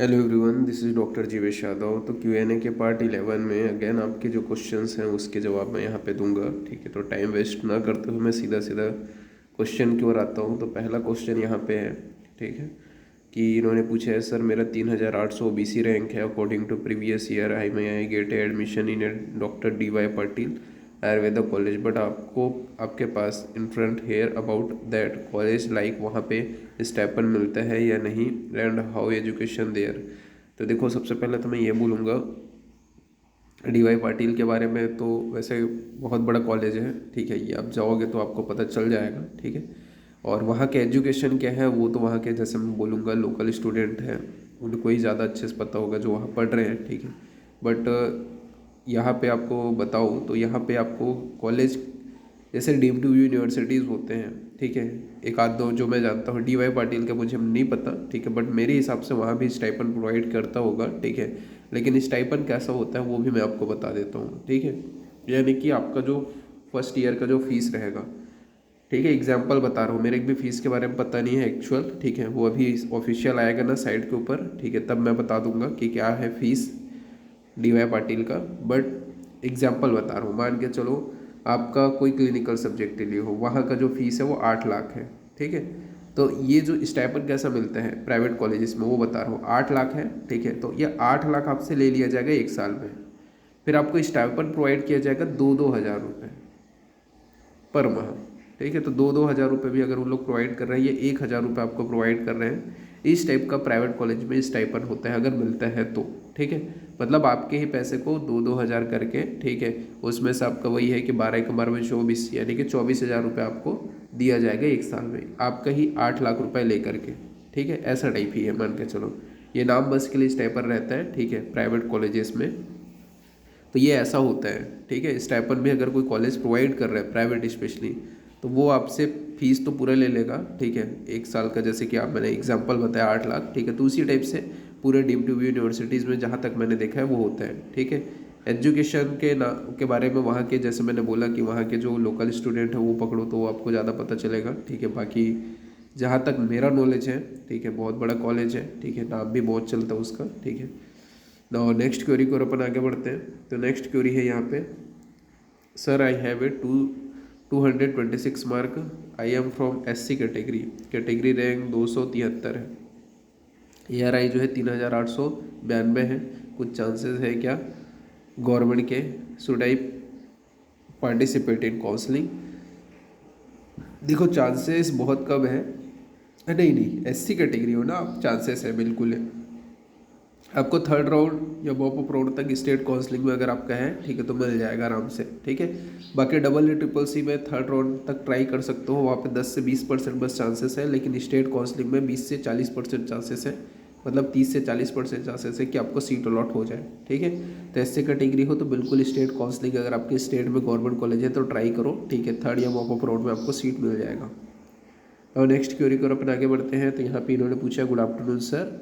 Hello everyone, this is doctor Jeevesh Yadav. तो Q&A के part 11 में अगेन आपके जो क्वेश्चंस हैं उसके जवाब मैं यहाँ पे दूंगा। ठीक है, तो टाइम वेस्ट ना करते हुए मैं सीधा सीधा क्वेश्चन की ओर आता हूँ। तो पहला क्वेश्चन यहाँ पे है, ठीक है, कि इन्होंने पूछा है, सर मेरा 3800 OBC रैंक है। According to previous year I get admission in doctor DY Patil Ayurveda college, but आपको आपके पास in front hear about that college, like वहाँ पे स्टाइपेंड मिलता है या नहीं, एंड हाउ एजुकेशन देयर। तो देखो, सबसे पहले तो मैं ये बोलूँगा DY पाटिल के बारे में, तो वैसे बहुत बड़ा कॉलेज है। ठीक है, ये आप जाओगे तो आपको पता चल जाएगा। ठीक है, और वहाँ के एजुकेशन क्या है वो तो वहाँ के, जैसे मैं बोलूँगा, लोकल स्टूडेंट हैं, उनको ही ज़्यादा अच्छे से पता होगा जो वहाँ पढ़ रहे हैं। ठीक है, बट यहाँ पे आपको बताऊँ तो यहाँ पे आपको कॉलेज जैसे डीम्ड टू यूनिवर्सिटीज़ होते हैं। ठीक है, एक आध दो जो मैं जानता हूँ, DY पाटिल का मुझे नहीं पता। ठीक है, बट मेरे हिसाब से वहाँ भी स्टाइपेंड प्रोवाइड करता होगा। ठीक है, लेकिन स्टाइपेंड कैसा होता है वो भी मैं आपको बता देता हूँ। ठीक है, यानी कि आपका जो फर्स्ट ईयर का जो फीस रहेगा, ठीक है, एग्जाम्पल बता रहा हूँ, मेरे भी फीस के बारे में पता नहीं है एक्चुअल। ठीक है, वो अभी ऑफिशियल आएगा ना साइट के ऊपर, ठीक है, तब मैं बता दूंगा कि क्या है फीस DY पाटिल का। बट एग्जाम्पल बता रहा हूँ, मान के चलो आपका कोई क्लिनिकल सब्जेक्ट के लिए हो, वहाँ का जो फीस है वो 8 लाख है। ठीक है, तो ये जो स्टाइपेंड कैसा मिलता है प्राइवेट कॉलेजेस में वो बता रहा हूँ, 8 लाख है। ठीक है, तो ये 8 लाख आपसे ले लिया जाएगा एक साल में। फिर आपको स्टाइपेंड प्रोवाइड किया जाएगा 2-2 हज़ार रुपये पर माह। ठीक है, तो 2-2 हज़ार रुपये भी अगर उन लोग प्रोवाइड कर रहे हैं, ये 1 हज़ार रुपये आपको प्रोवाइड कर रहे हैं। इस टाइप का प्राइवेट कॉलेज में स्टाइपेंड होता है अगर मिलता है तो। ठीक है, मतलब आपके ही पैसे को 2-2 हज़ार करके, ठीक है, उसमें से आपका वही है कि 12 के 12 में 24, यानी कि 24 हज़ार रुपये आपको दिया जाएगा एक साल में, आपका ही 8 लाख रुपये लेकर के। ठीक है, ऐसा टाइप ही है, मान के चलो। ये नाम बस के लिए स्टाइपेंड रहता है। ठीक है, प्राइवेट कॉलेजेस में तो ये ऐसा होता है। ठीक है, स्टाइपेंड भी अगर कोई कॉलेज प्रोवाइड कर रहा है प्राइवेट स्पेशली, तो वो आपसे फीस तो पूरा ले लेगा। ठीक है, एक साल का, जैसे कि आप, मैंने एग्जांपल बताया 8 लाख। ठीक है, तो उसी टाइप से पूरे डीम्ड टू बी यूनिवर्सिटीज़ में जहाँ तक मैंने देखा है वो होता है। ठीक है, एजुकेशन के बारे में वहाँ के, जैसे मैंने बोला कि वहाँ के जो लोकल स्टूडेंट है वो पकड़ो तो आपको ज़्यादा पता चलेगा। ठीक है, बाकी जहाँ तक मेरा नॉलेज है, ठीक है, बहुत बड़ा कॉलेज है। ठीक है, नाम भी बहुत चलता है उसका। ठीक है, नाउ नेक्स्ट क्वेरी को अपन आगे बढ़ते हैं। तो नेक्स्ट क्वेरी है यहाँ पे, sir I have a 226 mark, I am from SC category, category rank 273 है, ARI जो है 3892 है, कुछ चांसेस है क्या गवर्नमेंट के, should I participate in counselling. देखो, चांसेस बहुत कम है। नहीं नहीं, SC कैटेगरी हो ना आप, चांसेस है बिल्कुल है। आपको थर्ड राउंड या बॉप राउंड तक स्टेट काउंसलिंग में अगर आपका है, ठीक है, तो मिल जाएगा आराम से। ठीक है, बाकी EEE में थर्ड राउंड तक ट्राई कर सकते हो, वहाँ पे 10 से 20% बस चांसेस है, लेकिन स्टेट काउंसलिंग में 20 से 40% चांसेस है, मतलब 30 से 40% चांसेस है कि आपको सीट अलॉट हो जाए। ठीक है, तो SC कैटेगरी हो तो बिल्कुल स्टेट काउंसलिंग, अगर आपके स्टेट में गवर्नमेंट कॉलेज है तो ट्राई करो। ठीक है, थर्ड या बॉप राउंड में आपको सीट मिल जाएगा। और नेक्स्ट क्वेरी को अपन आगे बढ़ते हैं। तो यहाँ पे इन्होंने पूछा, good afternoon sir,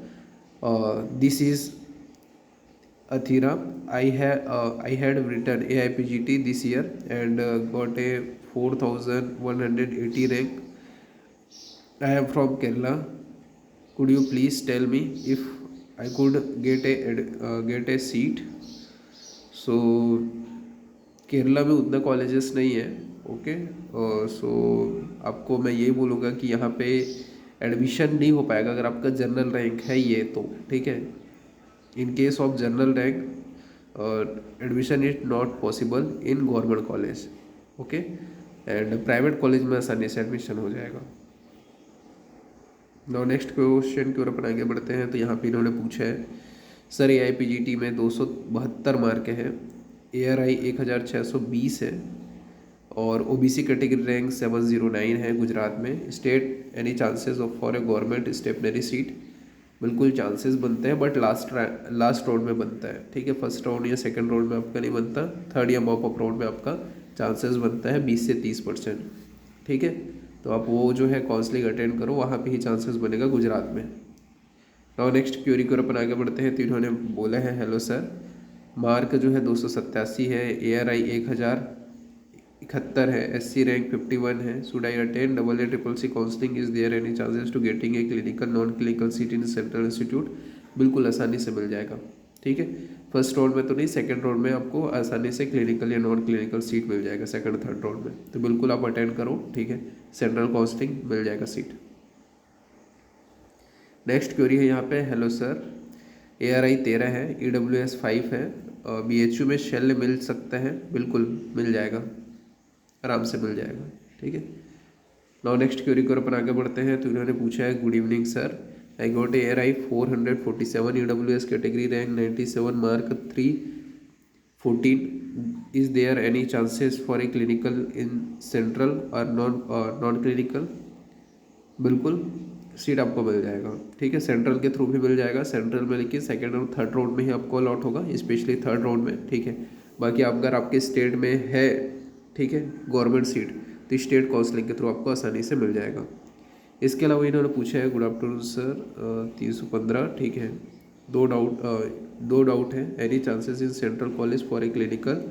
this is Athira. I had written AIPGT this year and got a 4180 rank. I am from Kerala. Could you please tell me if I could get a seat? So Kerala में उतना colleges नहीं है। Okay, सो आपको मैं यही बोलूँगा कि यहाँ पे एडमिशन नहीं हो पाएगा अगर आपका जनरल रैंक है ये तो। ठीक है, in case of general rank admission is not possible in government college. Okay, and private college में आसानी से एडमिशन हो जाएगा। नाउ नेक्स्ट क्वेश्चन की ओर अपन आगे बढ़ते हैं। तो यहाँ पे इन्होंने पूछा है, सर AIPGT में 272 मार्क है, ARI 1620 है, और OBC कैटेगरी रैंक 709 है गुजरात में। State any chances of for a government स्टेपनरी सीट? बिल्कुल चांसेस बनते हैं, बट लास्ट राउंड में बनता है। ठीक है, फर्स्ट राउंड या सेकंड राउंड में आपका नहीं बनता, थर्ड या मॉप अप राउंड में आपका चांसेस बनता है 20 से 30%। ठीक है, तो आप वो जो है काउंसलिंग अटेंड करो, वहाँ पे ही चांसेस बनेगा गुजरात में। और नेक्स्ट क्वेरी को अपन आगे बढ़ते हैं। तो इन्होंने बोला है, हेलो सर, मार्क जो है 287 है, ARI 1071 है, SC रैंक 51 है, should I attend AA CCC counselling, is there any chances to getting a clinical non clinical seat in central institute? बिल्कुल आसानी से मिल जाएगा। ठीक है, फर्स्ट राउंड में तो नहीं, सेकंड राउंड में आपको आसानी से क्लिनिकल या नॉन क्लिनिकल सीट मिल जाएगा सेकंड थर्ड राउंड में, तो बिल्कुल आप अटेंड करो। ठीक है, सेंट्रल काउंसलिंग मिल जाएगा सीट। नेक्स्ट क्वेरी है यहाँ पे, हेलो सर, ARI 13 है, EWS 5 है, BHU में शेल मिल सकता है? बिल्कुल मिल जाएगा, आराम से मिल जाएगा। ठीक है, नाउ नेक्स्ट क्वेरी को अपन आगे बढ़ते हैं। तो इन्होंने पूछा है, good evening sir, I got ARI 447, EWS category rank 97, mark 314, is there any chances for a clinical in central और नॉन क्लिनिकल? बिल्कुल सीट आपको मिल जाएगा। ठीक है, सेंट्रल के थ्रू भी मिल जाएगा, सेंट्रल में लेकिन सेकेंड और थर्ड राउंड में ही आपको अलॉट होगा, स्पेशली थर्ड राउंड में। ठीक है, बाकी अगर आपके स्टेट में है, ठीक है, गवर्नमेंट सीट, तो स्टेट काउंसलिंग के थ्रू आपको आसानी से मिल जाएगा। इसके अलावा इन्होंने पूछा है, गुड आफ्टरनून सर, 315, ठीक है, दो डाउट है, any chances in central college for a clinical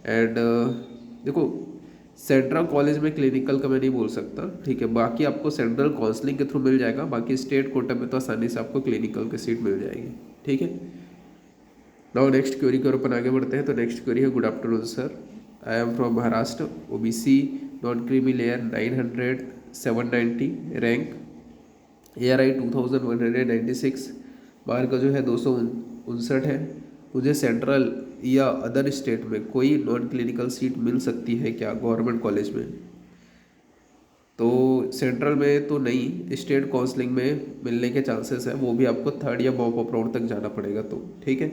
and देखो सेंट्रल कॉलेज में क्लिनिकल का मैं नहीं बोल सकता। ठीक है, बाकी आपको सेंट्रल काउंसलिंग के थ्रू मिल जाएगा, बाकी स्टेट कोटा में तो आसानी से आपको क्लिनिकल की सीट मिल जाएगी। ठीक है, नाउ नेक्स्ट क्वेरी की ओर अपन आगे बढ़ते हैं। तो नेक्स्ट क्वेरी है, good afternoon sir, I am from Maharashtra, OBC non creamy layer 900 790 rank, ARI 2196, mark जो है 259 है। मुझे सेंट्रल या अदर स्टेट में कोई नॉन क्लिनिकल सीट मिल सकती है क्या गवर्नमेंट कॉलेज में? तो सेंट्रल में तो नहीं, स्टेट काउंसलिंग में मिलने के चांसेस है, वो भी आपको थर्ड या मॉक अप राउंड तक जाना पड़ेगा। तो ठीक है,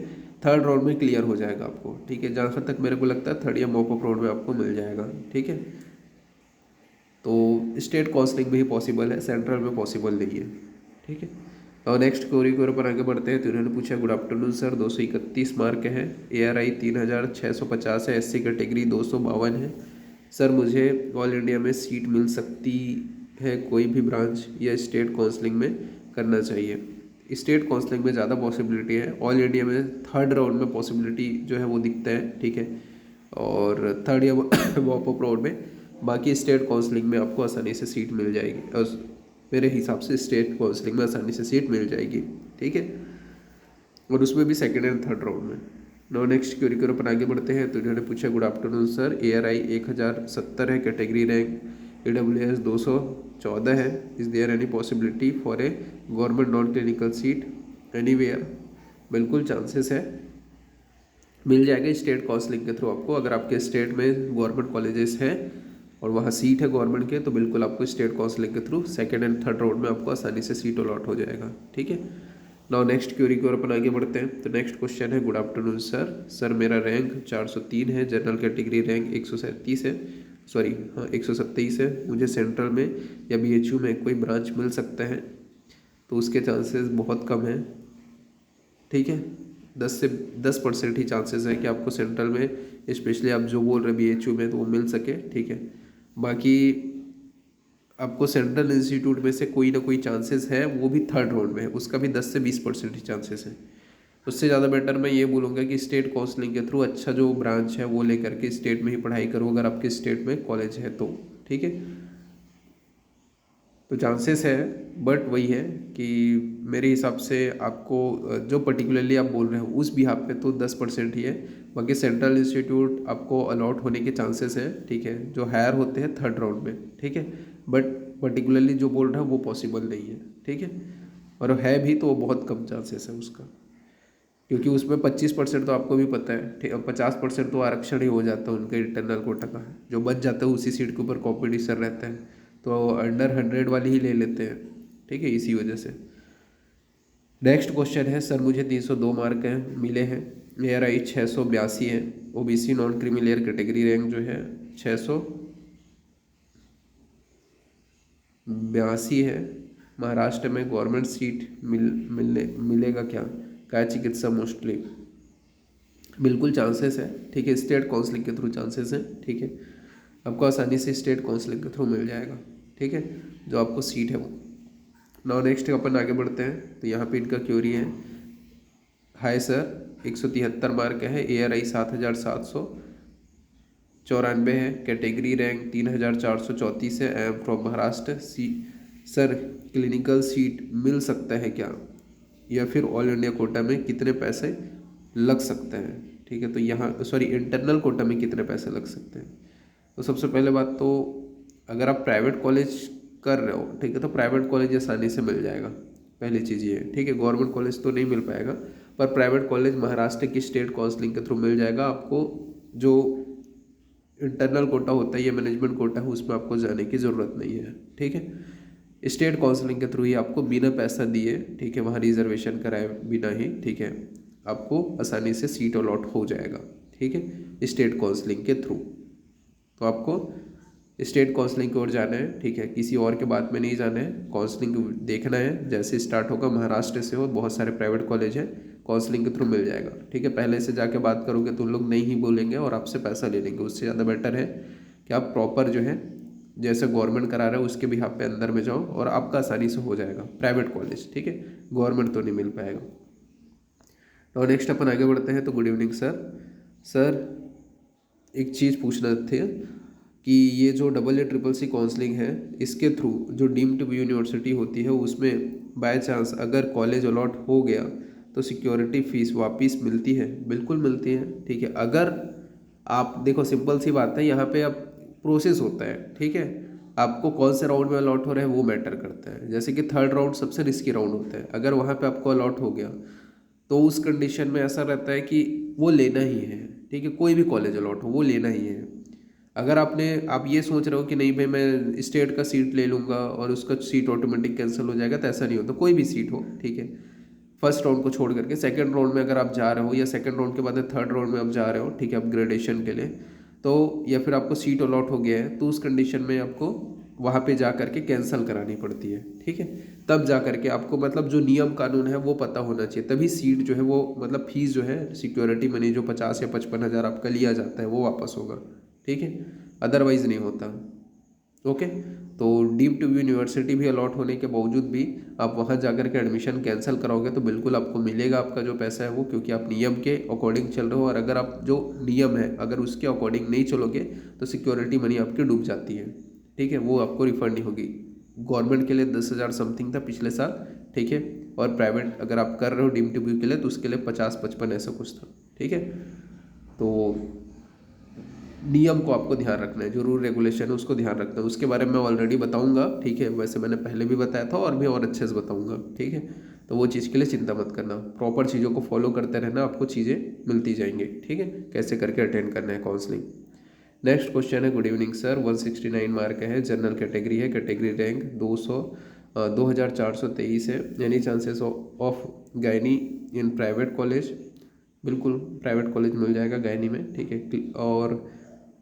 थर्ड राउंड में क्लियर हो जाएगा आपको। ठीक है, जहाँ तक मेरे को लगता है थर्ड या मॉक अप राउंड में आपको मिल जाएगा। ठीक है, तो स्टेट काउंसलिंग में ही पॉसिबल है, सेंट्रल में पॉसिबल नहीं है। ठीक है, और नेक्स्ट क्वेरी को पर आगे बढ़ते हैं। तो इन्होंने पूछा, गुड आफ्टरनून सर, 231 मार्क है, ARI 3650 है, SC कैटेगरी 252 है। सर मुझे ऑल इंडिया में सीट मिल सकती है कोई भी ब्रांच, या स्टेट काउंसलिंग में करना चाहिए? स्टेट काउंसलिंग में ज़्यादा पॉसिबिलिटी है, ऑल इंडिया में थर्ड राउंड में पॉसिबिलिटी जो है वो दिखता है। ठीक है, और थर्ड या वॉप अप राउंड में, बाकी स्टेट काउंसलिंग में आपको आसानी से सीट मिल जाएगी, और मेरे हिसाब से स्टेट काउंसलिंग में आसानी से सीट मिल जाएगी। ठीक है, और उसमें भी सेकेंड एंड थर्ड राउंड में। नो नेक्स्ट क्वेरी के ऊपर आगे बढ़ते हैं। तो इन्होंने पूछा, गुड आफ्टरनून सर, ARI 1070 है, कैटेगरी रैंक EWS 214 है, is there any possibility for a government non clinical seat anywhere? बिल्कुल चांसेस है, मिल जाएगा स्टेट काउंसलिंग के थ्रू आपको। अगर आपके स्टेट में गवर्नमेंट कॉलेजेस हैं और वहाँ सीट है गवर्नमेंट के, तो बिल्कुल आपको स्टेट काउंसलिंग के through second and third round में आपको आसानी से सीट अलॉट हो जाएगा। ठीक है, नाउ नेक्स्ट क्वेरी की ओर अपन आगे बढ़ते हैं। तो नेक्स्ट क्वेश्चन है, गुड आफ्टरनून सर, मेरा रैंक 403 है, जनरल कैटेगरी रैंक 137 है, सॉरी हाँ 127 है, मुझे सेंट्रल में या BHU में कोई ब्रांच मिल सकता है? तो उसके चांसेस बहुत कम हैं। ठीक है, 10% ही चांसेस है कि आपको सेंट्रल में, स्पेशली आप जो बोल रहे BHU में, तो वो मिल सके। ठीक है, बाकी आपको सेंट्रल इंस्टीट्यूट में से कोई ना कोई चांसेस है, वो भी थर्ड राउंड में है, उसका भी 10 से 20% ही चांसेस है। उससे ज़्यादा बेटर मैं ये बोलूँगा कि स्टेट काउंसलिंग के थ्रू अच्छा जो ब्रांच है वो लेकर के स्टेट में ही पढ़ाई करो, अगर आपके स्टेट में कॉलेज है तो। ठीक है, तो चांसेस है, बट वही है कि मेरे हिसाब से आपको जो पर्टिकुलरली आप बोल रहे हो उस बिहाफ पे तो 10% ही है, बाकी सेंट्रल इंस्टीट्यूट आपको अलॉट होने के चांसेस है। ठीक है, जो हायर होते हैं थर्ड राउंड में। ठीक है, बट पर्टिकुलरली जो बोल रहा है वो पॉसिबल नहीं है। ठीक है, और है भी तो बहुत कम चांसेस है उसका, क्योंकि उसमें 25% तो आपको भी पता है, ठीक है, 50% तो आरक्षण ही हो जाता है उनके इंटरनल कोटा का, जो बच जाता है उसी सीट के ऊपर कॉम्पिटिशन रहता है, तो अंडर 100 वाली ही ले लेते हैं। ठीक है, इसी वजह से। नेक्स्ट क्वेश्चन है, सर मुझे 302 मार्क हैं मिले हैं, ARI 682 है, OBC non creamy layer category rank जो है 682 है, महाराष्ट्र में गवर्नमेंट सीट मिलेगा क्या चिकित्सा मोस्टली? बिल्कुल चांसेस है। ठीक है, स्टेट काउंसलिंग के थ्रू चांसेस है। ठीक है, आपको आसानी से स्टेट काउंसलिंग के थ्रू मिल जाएगा। ठीक है, जो आपको सीट है वो। नाउ नेक्स्ट अपन आगे बढ़ते हैं। तो यहाँ पे इनका क्वेरी है, हाय सर, 173 मार्क है, ARI 7794 है, कैटेगरी रैंक 3434 है, I am from Maharashtra. Sir clinical seat मिल सकता है क्या? या फिर ऑल इंडिया कोटा में कितने पैसे लग सकते हैं, ठीक है। तो यहाँ सॉरी इंटरनल कोटा में कितने पैसे लग सकते हैं। तो सबसे पहले बात तो अगर आप प्राइवेट कॉलेज कर रहे हो, ठीक है, तो प्राइवेट कॉलेज आसानी से मिल जाएगा, पहली चीज़ ये है, ठीक है। गवर्नमेंट कॉलेज तो नहीं मिल पाएगा, पर प्राइवेट कॉलेज महाराष्ट्र की स्टेट काउंसलिंग के थ्रू मिल जाएगा आपको। जो इंटरनल कोटा होता है या मैनेजमेंट कोटा है उसमें आपको जाने की ज़रूरत नहीं है, ठीक है। स्टेट काउंसलिंग के थ्रू ही आपको बिना पैसा दिए, ठीक है, वहाँ रिजर्वेशन कराए बिना ही, ठीक है, आपको आसानी से सीट अलॉट हो जाएगा, ठीक है, स्टेट काउंसलिंग के थ्रू। तो आपको स्टेट काउंसलिंग की ओर जाना है, ठीक है, किसी और के बात में नहीं जाना है। काउंसलिंग देखना है, जैसे स्टार्ट होगा महाराष्ट्र से हो, बहुत सारे प्राइवेट कॉलेज हैं, काउंसलिंग के थ्रू मिल जाएगा, ठीक है। पहले से जाके बात करोगे तो उन लोग नहीं ही बोलेंगे और आपसे पैसा ले लेंगे। उससे ज़्यादा बेटर है कि आप प्रॉपर जो है जैसे गवर्नमेंट करा रहा है उसके भी आप पे अंदर में जाओ और आपका आसानी से हो जाएगा प्राइवेट कॉलेज, ठीक है। गवर्नमेंट तो नहीं मिल पाएगा। तो नेक्स्ट अपन आगे बढ़ते हैं। तो गुड इवनिंग सर। सर एक चीज़ पूछना थे कि ये जो AA CCC काउंसलिंग है, इसके थ्रू जो डीम्ड टू बी यूनिवर्सिटी होती है उसमें बाय चांस अगर कॉलेज अलॉट हो गया तो सिक्योरिटी फीस वापस मिलती है? बिल्कुल मिलती है, ठीक है। अगर आप देखो, सिंपल सी बात है, यहाँ पे अब प्रोसेस होता है, ठीक है। आपको कौन से राउंड में अलॉट हो रहा है वो मैटर करता है। जैसे कि थर्ड राउंड सबसे रिस्की राउंड होता है, अगर वहाँ पे आपको अलॉट हो गया तो उस कंडीशन में ऐसा रहता है कि वो लेना ही है, ठीक है, कोई भी कॉलेज अलॉट हो वो लेना ही है। अगर आप ये सोच रहे हो कि नहीं भाई मैं स्टेट का सीट ले लूँगा और उसका सीट ऑटोमेटिक कैंसिल हो जाएगा, तो ऐसा नहीं होता। कोई भी सीट हो, ठीक है, फर्स्ट राउंड को छोड़ करके सेकंड राउंड में अगर आप जा रहे हो या सेकंड राउंड के बाद थर्ड राउंड में आप जा रहे हो, ठीक है, अपग्रेडेशन के लिए, तो या फिर आपको सीट अलॉट हो गया है, तो उस कंडीशन में आपको वहाँ पे जा करके कैंसिल करानी पड़ती है, ठीक है। तब जा करके आपको मतलब जो नियम कानून है वो पता होना चाहिए, तभी सीट जो है वो मतलब फीस जो है सिक्योरिटी मनी जो 50 या 55 हज़ार आपका लिया जाता है वो वापस होगा, ठीक है, अदरवाइज नहीं होता। ओके। तो डीम्ड टू बी यूनिवर्सिटी भी अलॉट होने के बावजूद भी आप वहाँ जाकर के एडमिशन कैंसिल कराओगे तो बिल्कुल आपको मिलेगा आपका जो पैसा है वो, क्योंकि आप नियम के अकॉर्डिंग चल रहे हो। और अगर आप जो नियम है अगर उसके अकॉर्डिंग नहीं चलोगे तो सिक्योरिटी मनी आपकी डूब जाती है, ठीक है, वो आपको रिफंड नहीं होगी। गवर्नमेंट के लिए 10,000 समथिंग था पिछले साल, ठीक है, और प्राइवेट अगर आप कर रहे हो डीम्ड टू बी के लिए तो उसके लिए 50-55 ऐसा कुछ था, ठीक है। तो नियम को आपको ध्यान रखना है, जो रूल रेगुलेशन है उसको ध्यान रखना है। उसके बारे में मैं ऑलरेडी बताऊंगा, ठीक है, वैसे मैंने पहले भी बताया था और भी और अच्छे से बताऊंगा, ठीक है। तो वो चीज़ के लिए चिंता मत करना, प्रॉपर चीज़ों को फॉलो करते रहना, आपको चीज़ें मिलती जाएंगी, ठीक है, कैसे करके अटेंड करना है काउंसलिंग। नेक्स्ट क्वेश्चन है, गुड इवनिंग सर, 169 मार्क है, जनरल कैटेगरी है, कैटेगरी रैंक 2423 है, any chances of gynae in private college? बिल्कुल प्राइवेट कॉलेज मिल जाएगा गायनी में, ठीक है। और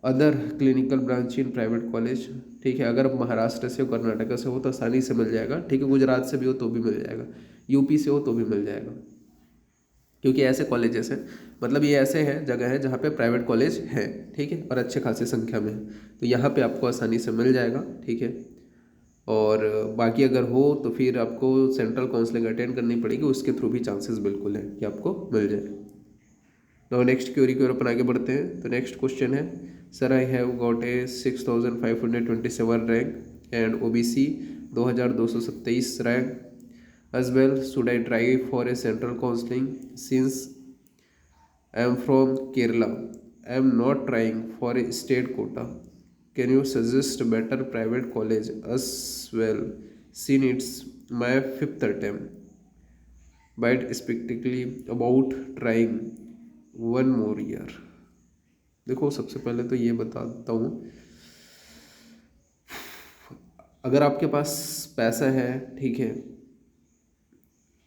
other clinical branch in private college, ठीक है, अगर महाराष्ट्र से हो कर्नाटक से हो तो आसानी से मिल जाएगा, ठीक है, गुजरात से भी हो तो भी मिल जाएगा, यूपी से हो तो भी मिल जाएगा, क्योंकि ऐसे कॉलेजेस हैं, मतलब ये ऐसे हैं जगह है जहाँ पे प्राइवेट कॉलेज है, ठीक है, और अच्छे खासी संख्या में है, तो यहाँ पे आपको आसानी से मिल जाएगा, ठीक है। और बाकी अगर हो तो फिर आपको सेंट्रल काउंसलिंग अटेंड करनी पड़ेगी, उसके थ्रू भी चांसेस बिल्कुल है कि आपको मिल जाए। नाउ नेक्स्ट क्वेरी की ओर अपन आगे बढ़ते हैं। तो नेक्स्ट क्वेश्चन है, sir I have got a 6527 rank and OBC 2227 rank as well. Should I try for a central counseling? Since I am from Kerala, I am not trying for a state quota. Can you suggest a better private college as well, since it's my fifth attempt, but specifically about trying one more year? देखो, सबसे पहले तो ये बताता हूँ, अगर आपके पास पैसा है, ठीक है,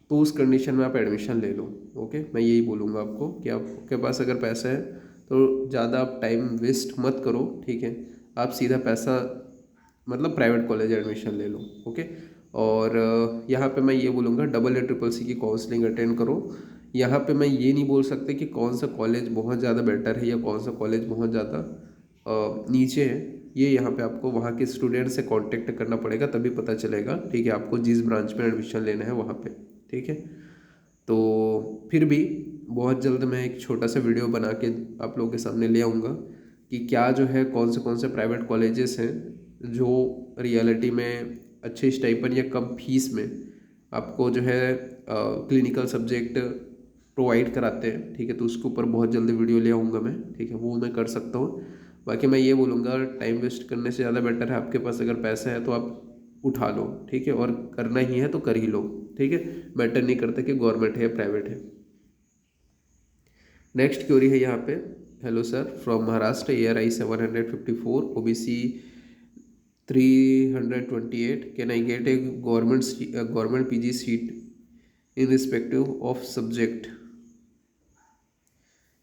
तो उस कंडीशन में आप एडमिशन ले लो। ओके, मैं यही बोलूँगा आपको कि आपके पास अगर पैसा है तो ज़्यादा आप टाइम वेस्ट मत करो, ठीक है, आप सीधा पैसा मतलब प्राइवेट कॉलेज एडमिशन ले लो। ओके, और यहाँ पे मैं ये बोलूँगा AA CCC की काउंसलिंग अटेंड करो। यहाँ पे मैं ये नहीं बोल सकता कि कौन सा कॉलेज बहुत ज़्यादा बेटर है या कौन सा कॉलेज बहुत ज़्यादा नीचे है। ये यहाँ पे आपको वहाँ के स्टूडेंट से कांटेक्ट करना पड़ेगा, तभी पता चलेगा, ठीक है, आपको जिस ब्रांच में एडमिशन लेना है वहाँ पे, ठीक है। तो फिर भी बहुत जल्द मैं एक छोटा सा वीडियो बना के आप लोगों के सामने ले आऊँगा कि क्या जो है कौन से प्राइवेट कॉलेजेस हैं जो रियलिटी में अच्छे स्टाइपेंड या कम फीस में आपको जो है क्लिनिकल सब्जेक्ट प्रोवाइड कराते हैं, ठीक है, तो उसके ऊपर बहुत जल्दी वीडियो ले आऊँगा मैं, ठीक है, वो मैं कर सकता हूँ। बाकी मैं ये बोलूँगा टाइम वेस्ट करने से ज़्यादा बेटर है आपके पास अगर पैसा है तो आप उठा लो, ठीक है, और करना ही है तो कर ही लो, ठीक है, मैटर नहीं करता कि गवर्नमेंट है या प्राइवेट है। नेक्स्ट क्वेरी है यहाँ पे, hello sir from Maharashtra ARI 754 OBC 328 can I get A government PG seat in respective of subject.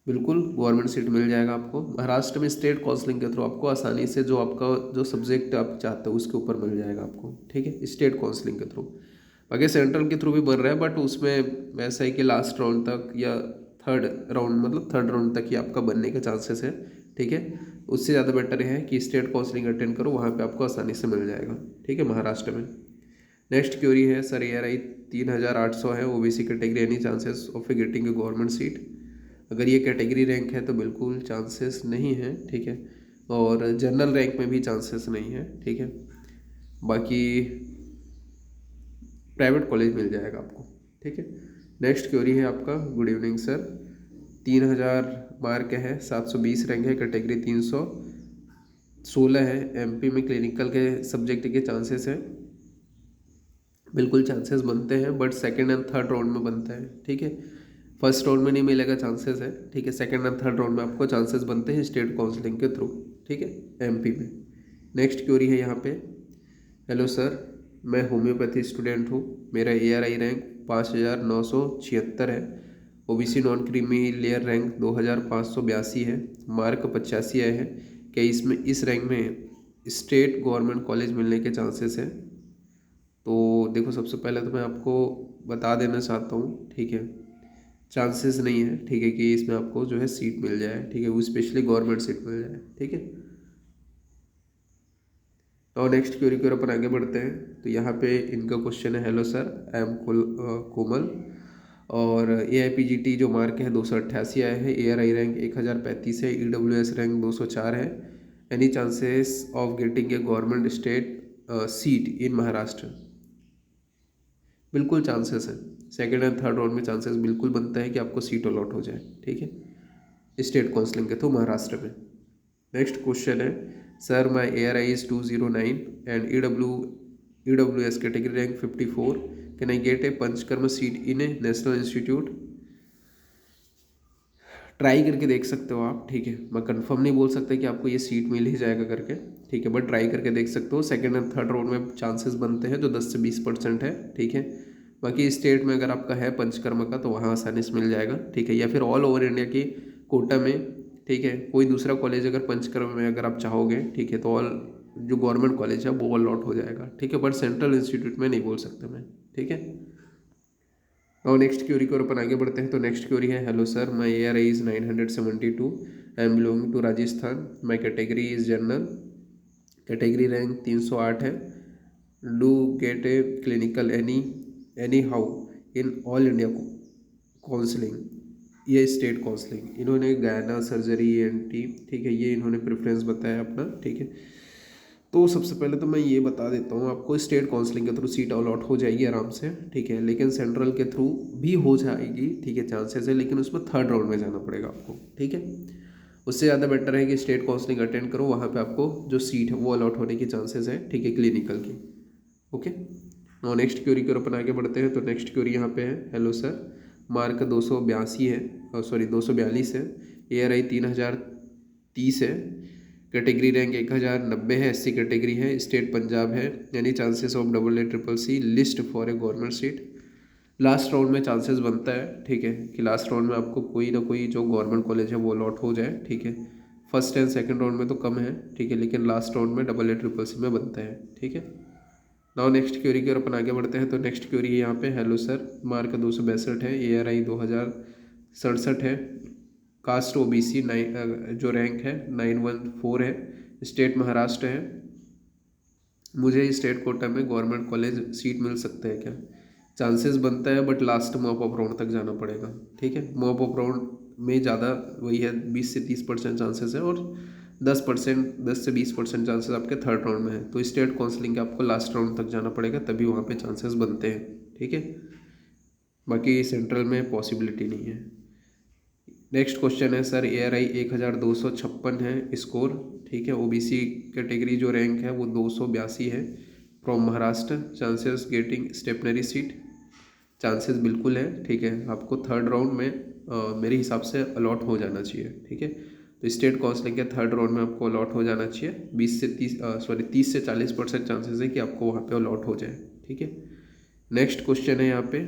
बिल्कुल गवर्नमेंट सीट मिल जाएगा आपको महाराष्ट्र में, स्टेट काउंसलिंग के थ्रू आपको आसानी से जो आपका जो सब्जेक्ट आप चाहते हो उसके ऊपर मिल जाएगा आपको, ठीक है, स्टेट काउंसलिंग के थ्रू। बाकी सेंट्रल के थ्रू भी बन रहा है, बट उसमें ऐसा है कि लास्ट राउंड तक या थर्ड राउंड तक ही आपका बनने के चांसेस है, ठीक है। उससे ज़्यादा बेटर है कि स्टेट काउंसलिंग अटेंड करो, वहाँ पे आपको आसानी से मिल जाएगा, ठीक है, महाराष्ट्र में। नेक्स्ट क्वेरी है सर ARI 3800 है OBC category, any chances of getting a government seat. अगर ये कैटेगरी रैंक है तो बिल्कुल चांसेस नहीं है, ठीक है, और जनरल रैंक में भी चांसेस नहीं है, ठीक है। बाकी प्राइवेट कॉलेज मिल जाएगा आपको, ठीक है। नेक्स्ट क्वेरी है आपका, गुड इवनिंग सर, 3000 मार्क है, 720 रैंक है, कैटेगरी 316 है, MP में क्लिनिकल के सब्जेक्ट के चांसेस हैं, बिल्कुल चांसेस बनते हैं, but second and third round में बनता है, ठीक है, फर्स्ट राउंड में नहीं मिलेगा, चांसेस है, ठीक है, सेकंड एंड थर्ड राउंड में आपको चांसेस बनते हैं स्टेट काउंसलिंग के थ्रू, ठीक है, MP में। नेक्स्ट क्वेरी है यहाँ पे, हेलो सर मैं होम्योपैथी स्टूडेंट हूँ, मेरा ARI रैंक 5976 है, OBC non creamy layer rank 2582 है, मार्क 85 आए हैं, क्या इसमें इस रैंक में स्टेट गवर्नमेंट कॉलेज मिलने के चांसेस हैं। तो देखो सबसे पहले तो मैं आपको बता देना चाहता हूँ, ठीक है, चांसेस नहीं है, ठीक है, कि इसमें आपको जो है सीट मिल जाए, ठीक है, वो स्पेशली गवर्नमेंट सीट मिल जाए, ठीक है। और नेक्स्ट क्वेरी की ओर अपन आगे बढ़ते हैं, तो यहाँ पे इनका क्वेश्चन है, हेलो सर आई एम कोमल, और AIPGT जो मार्क है 288 आए हैं, ARI रैंक 1035 है, EWS रैंक 204 है, any chances of getting a government state seat in Maharashtra. बिल्कुल चांसेस है, सेकेंड एंड थर्ड राउंड में चांसेस बिल्कुल बनता है कि आपको सीट अलॉट हो जाए, ठीक है, स्टेट काउंसलिंग के थ्रू महाराष्ट्र में। नेक्स्ट क्वेश्चन है, sir my ARI is 209 and EWS category rank 54, can I get A panchakarma seat in A national institute. Try करके देख सकते हो आप, ठीक है, मैं कंफर्म नहीं बोल सकता कि आपको ये सीट मिल ही जाएगा करके, ठीक है, बट ट्राई करके देख सकते हो, सेकंड एंड थर्ड राउंड में चांसेस बनते हैं जो 10 से 20% है, ठीक है। बाकी स्टेट में अगर आपका है पंचकर्म का तो वहाँ आसानी से मिल जाएगा, ठीक है, या फिर ऑल ओवर इंडिया की कोटा में, ठीक है, कोई दूसरा कॉलेज अगर पंचकर्म में अगर आप चाहोगे, ठीक है, तो ऑल जो गवर्नमेंट कॉलेज है वो अलॉट हो जाएगा, ठीक है, बट सेंट्रल इंस्टीट्यूट में नहीं बोल सकता मैं, ठीक है। और नेक्स्ट क्वेरी की ओर अपन आगे बढ़ते हैं, तो नेक्स्ट क्वेरी है, hello sir my ARI is 972, I am belonging to Rajasthan, my category is general, category rank 308 है, do get a clinical anyhow in all India counselling, ये स्टेट काउंसलिंग, इन्होंने gynae surgery ENT, ठीक है, ये इन्होंने preference बताया अपना, ठीक है। तो सबसे पहले तो मैं ये बता देता हूँ आपको, स्टेट काउंसलिंग के थ्रू सीट अलॉट हो जाएगी आराम से, ठीक है, लेकिन सेंट्रल के थ्रू भी हो जाएगी, ठीक है, चांसेस है, लेकिन उसमें थर्ड राउंड में जाना पड़ेगा आपको, ठीक है। उससे ज़्यादा बेटर है कि स्टेट काउंसलिंग अटेंड करो, वहाँ पे आपको जो सीट है वो अलॉट होने की चांसेस है, ठीक है, क्लिनिकल की, ओके। और नेक्स्ट क्वेरी की ओर अपन आगे बढ़ते हैं, तो नेक्स्ट क्वेरी यहाँ पे है, हेलो सर मार्क 282 है, सॉरी 242 है, ARI 3030 है, कैटेगरी रैंक 1090 है, SC कैटेगरी है, स्टेट पंजाब है, यानी chances of AA CCC list for a government seat. Last round में चांसेस बनता है, ठीक है, कि लास्ट राउंड में आपको कोई ना कोई जो गवर्नमेंट कॉलेज है वो अलॉट हो जाए, ठीक है। फर्स्ट एंड सेकंड राउंड में तो कम है, ठीक है, लेकिन लास्ट राउंड में AA CCC में बनता है, ठीक है। नाउ नेक्स्ट क्वेरी की ओर अपन आगे बढ़ते हैं, तो नेक्स्ट क्वेरी है यहाँ पे, हेलो सर मार्क 262 है, ARI 2067 है, कास्ट OBC जो रैंक है 914 है, स्टेट महाराष्ट्र है, मुझे स्टेट कोटा में गवर्नमेंट कॉलेज सीट मिल सकता है क्या। चांसेस बनता है, but last mop of round तक जाना पड़ेगा, ठीक है, मॉप ऑफ राउंड में ज़्यादा वही है 20 से 30% चांसेस है, और 10 से 20% चांसेस आपके थर्ड राउंड में है, तो स्टेट काउंसलिंग के आपको लास्ट राउंड तक जाना पड़ेगा, तभी वहाँ पे चांसेस बनते हैं, ठीक है। बाकी सेंट्रल में पॉसिबिलिटी नहीं है। नेक्स्ट क्वेश्चन है सर, ARI 1256 है स्कोर, ठीक है। OBC कैटेगरी जो रैंक है वो 282 है, फ्रॉम महाराष्ट्र। चांसेस गेटिंग स्टेपनरी सीट, चांसेस बिल्कुल है, ठीक है। आपको थर्ड राउंड में मेरे हिसाब से अलॉट हो जाना चाहिए, ठीक है। तो स्टेट काउंसलिंग के थर्ड राउंड में आपको अलॉट हो जाना चाहिए। 30 से 40% चांसेस है कि आपको वहाँ पे अलॉट हो जाए, ठीक है। नेक्स्ट क्वेश्चन है यहाँ पे,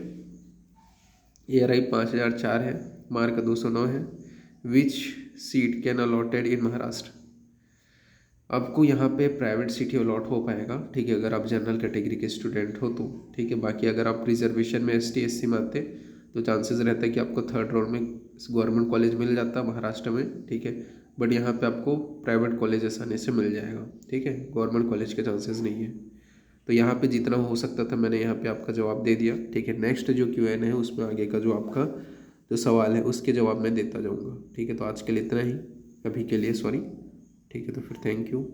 ARI 5004 है, मार्क 209 है। Which seat can allotted in Maharashtra. आपको यहाँ पे प्राइवेट सीट ही अलॉट हो पाएगा, ठीक है, अगर आप जनरल कैटेगरी के स्टूडेंट हो तो, ठीक है। बाकी अगर आप रिजर्वेशन में ST SC में आते तो चांसेस रहता है कि आपको थर्ड राउंड में गवर्नमेंट कॉलेज मिल जाता है महाराष्ट्र में, ठीक है। बट यहाँ पे आपको प्राइवेट कॉलेज आसानी से मिल जाएगा, ठीक है, गवर्नमेंट कॉलेज के चांसेस नहीं है। तो यहाँ पे जितना हो सकता था मैंने यहाँ पे आपका जवाब दे दिया, ठीक है। नेक्स्ट जो Q&A है उसमें आगे का जो आपका जो सवाल है उसके जवाब मैं देता जाऊँगा, ठीक है। तो आज के लिए इतना ही, अभी के लिए सॉरी, ठीक है। तो फिर थैंक यू।